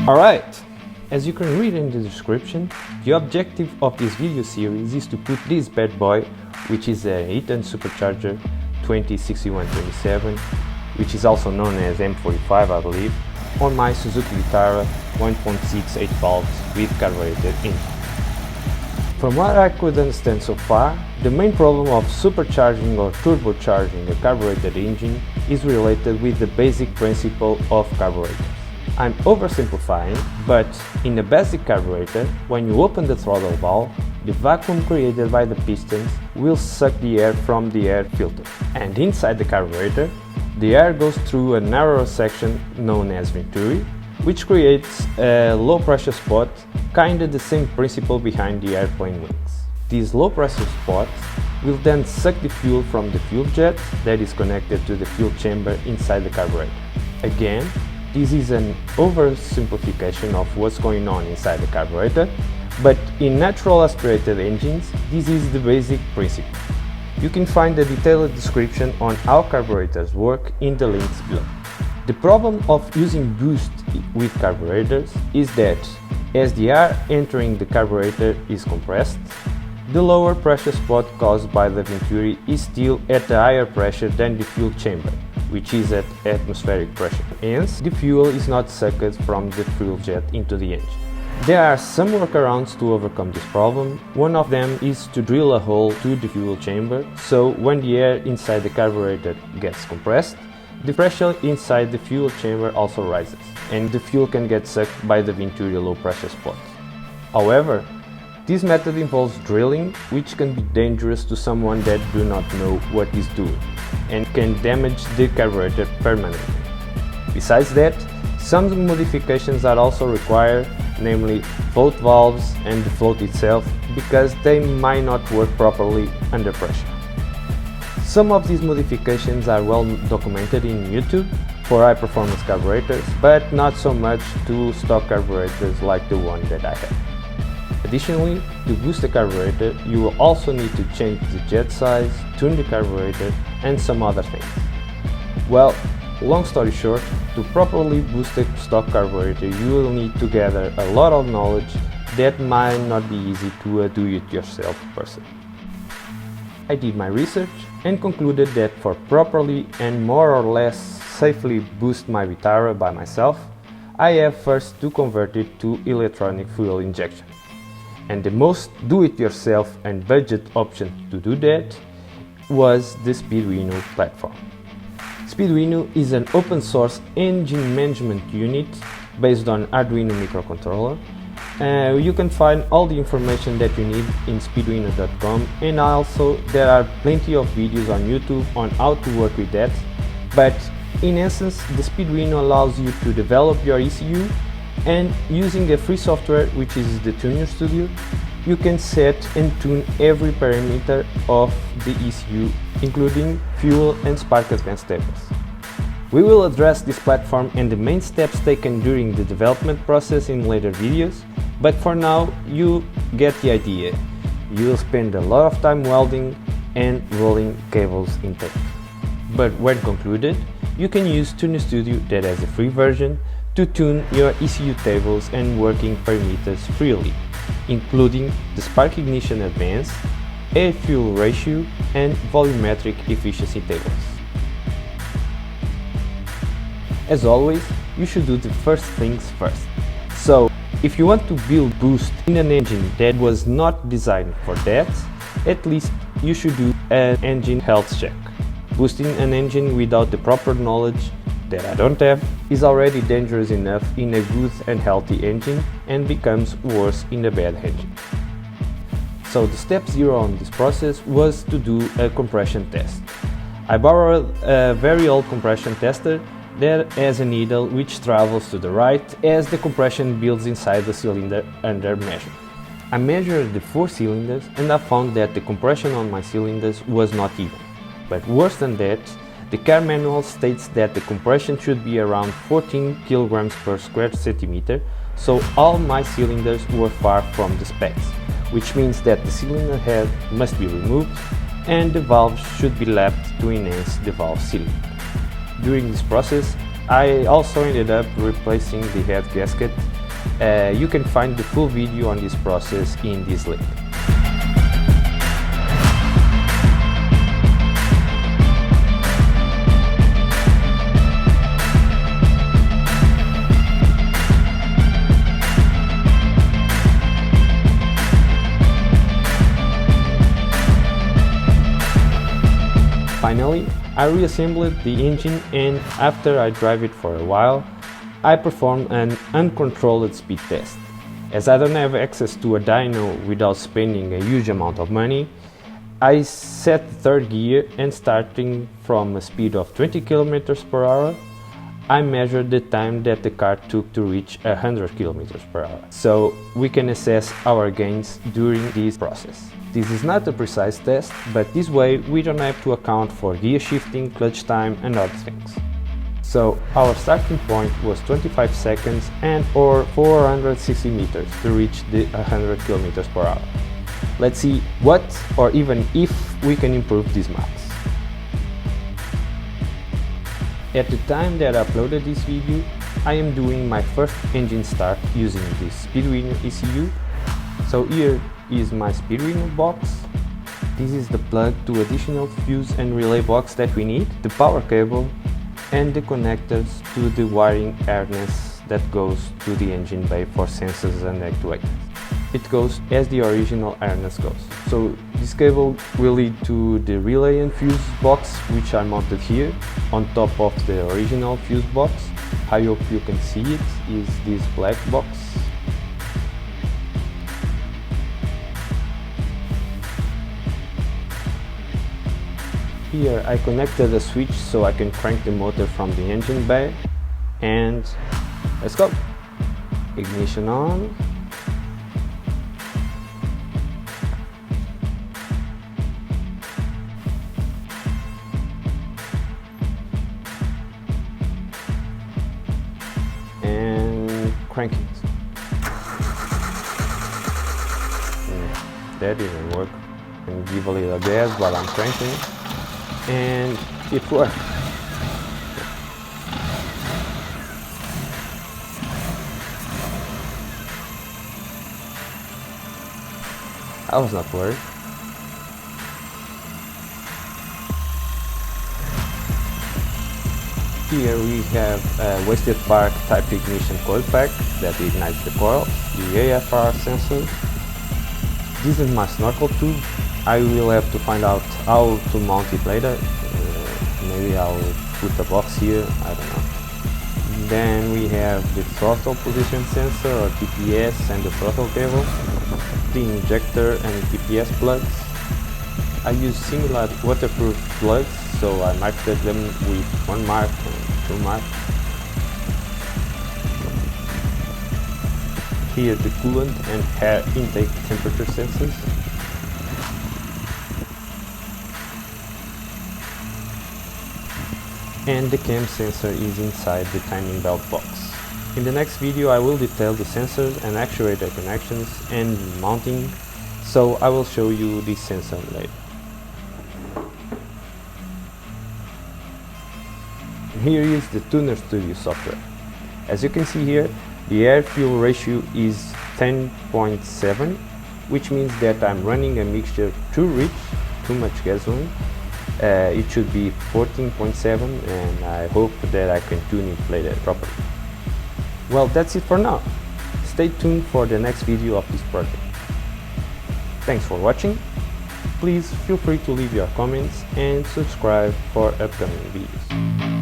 Alright, as you can read in the description, the objective of this video series is to put this bad boy, which is a hidden supercharger 206127, which is also known as M45 I believe, on my Suzuki Vitara 1.6 8 valves with carbureted engine. From what I could understand so far, the main problem of supercharging or turbocharging a carbureted engine is related with the basic principle of carburetors. I'm oversimplifying, but in a basic carburetor, when you open the throttle valve, the vacuum created by the pistons will suck the air from the air filter. And inside the carburetor, the air goes through a narrow section known as venturi, which creates a low pressure spot, kinda the same principle behind the airplane wings. These low pressure spots will then suck the fuel from the fuel jet that is connected to the fuel chamber inside the carburetor. Again, this is an oversimplification of what's going on inside the carburetor, but in natural aspirated engines, this is the basic principle. You can find a detailed description on how carburetors work in the links below. The problem of using boost with carburetors is that as the air entering the carburetor is compressed, the lower pressure spot caused by the venturi is still at a higher pressure than the fuel chamber, which is at atmospheric pressure. Hence, the fuel is not sucked from the fuel jet into the engine. There are some workarounds to overcome this problem. One of them is to drill a hole to the fuel chamber, so when the air inside the carburetor gets compressed, the pressure inside the fuel chamber also rises, and the fuel can get sucked by the venturi low pressure spot. However, this method involves drilling, which can be dangerous to someone that do not know what is doing, and can damage the carburetor permanently. Besides that, some modifications are also required, namely float valves and the float itself, because they might not work properly under pressure. Some of these modifications are well documented in YouTube for high performance carburetors, but not so much to stock carburetors like the one that I have. Additionally, to boost the carburetor, you will also need to change the jet size, tune the carburetor, and some other things. Well, long story short, to properly boost a stock carburetor, you will need to gather a lot of knowledge that might not be easy to a do-it-yourself person. I did my research and concluded that for properly and more or less safely boost my Vitara by myself, I have first to convert it to electronic fuel injection. And the most do-it-yourself and budget option to do that was the Speeduino platform. Speeduino is an open source engine management unit based on Arduino microcontroller. You can find all the information that you need in speeduino.com, and also there are plenty of videos on YouTube on how to work with that. But in essence, the Speeduino allows you to develop your ECU, and using a free software which is the Tuner Studio, you can set and tune every parameter of the ECU, including fuel and spark advanced tables. We will address this platform and the main steps taken during the development process in later videos, but for now you get the idea. You will spend a lot of time welding and rolling cables in tape. But when concluded, you can use Tuner Studio, that has a free version, to tune your ECU tables and working parameters freely, including the spark ignition advance, air-fuel ratio, and volumetric efficiency tables. As always, you should do the first things first. So, if you want to build boost in an engine that was not designed for that, at least you should do an engine health check. Boosting an engine without the proper knowledge that I don't have is already dangerous enough in a good and healthy engine, and becomes worse in a bad engine. So the step 0 on this process was to do a compression test. I borrowed a very old compression tester that has a needle which travels to the right as the compression builds inside the cylinder under measure. I measured the 4 cylinders and I found that the compression on my cylinders was not even. But worse than that, the car manual states that the compression should be around 14 kg per square centimeter, so all my cylinders were far from the specs, which means that the cylinder head must be removed and the valves should be lapped to enhance the valve sealing. During this process, I also ended up replacing the head gasket You can find the full video on this process in this link. Finally, I reassembled the engine, and after I drive it for a while, I performed an uncontrolled speed test. As I don't have access to a dyno without spending a huge amount of money, I set third gear, and starting from a speed of 20 km per hour, I measured the time that the car took to reach 100 km per hour, so we can assess our gains during this process. This is not a precise test, but this way we don't have to account for gear shifting, clutch time and other things. So our starting point was 25 seconds and or 460 meters to reach the 100 km per hour. Let's see what or even if we can improve these marks. At the time that I uploaded this video, I am doing my first engine start using this Speeduino ECU. So here is my Speeduino box. This is the plug to additional fuse and relay box that we need, the power cable and the connectors to the wiring harness that goes to the engine bay for sensors and actuators. It goes as the original harness goes. So this cable will lead to the relay and fuse box, which are mounted here on top of the original fuse box. I hope you can see it, is this black box. Here I connected a switch so I can crank the motor from the engine bay, and let's go! Ignition on. And crank it. That didn't work. And give a little gas while I'm cranking. And it worked. I was not worried. Here we have a wasted spark type ignition coil pack that ignites the coil, the AFR sensor. This is my snorkel tube. I will have to find out how to mount it later. Maybe I'll put a box here, I don't know. Then we have the throttle position sensor or TPS and the throttle cable, the injector and TPS plugs. I use similar waterproof plugs, so I marked them with 1 mark and 2 marks. Here the coolant and air intake temperature sensors. And the cam sensor is inside the timing belt box. In the next video I will detail the sensors and actuator connections and mounting, so I will show you this sensor later. Here is the Tuner Studio software. As you can see here, the air-fuel ratio is 10.7, which means that I'm running a mixture too rich, too much gasoline. It should be 14.7, and I hope that I can tune it later properly. Well, that's it for now. Stay tuned for the next video of this project. Thanks for watching. Please feel free to leave your comments and subscribe for upcoming videos.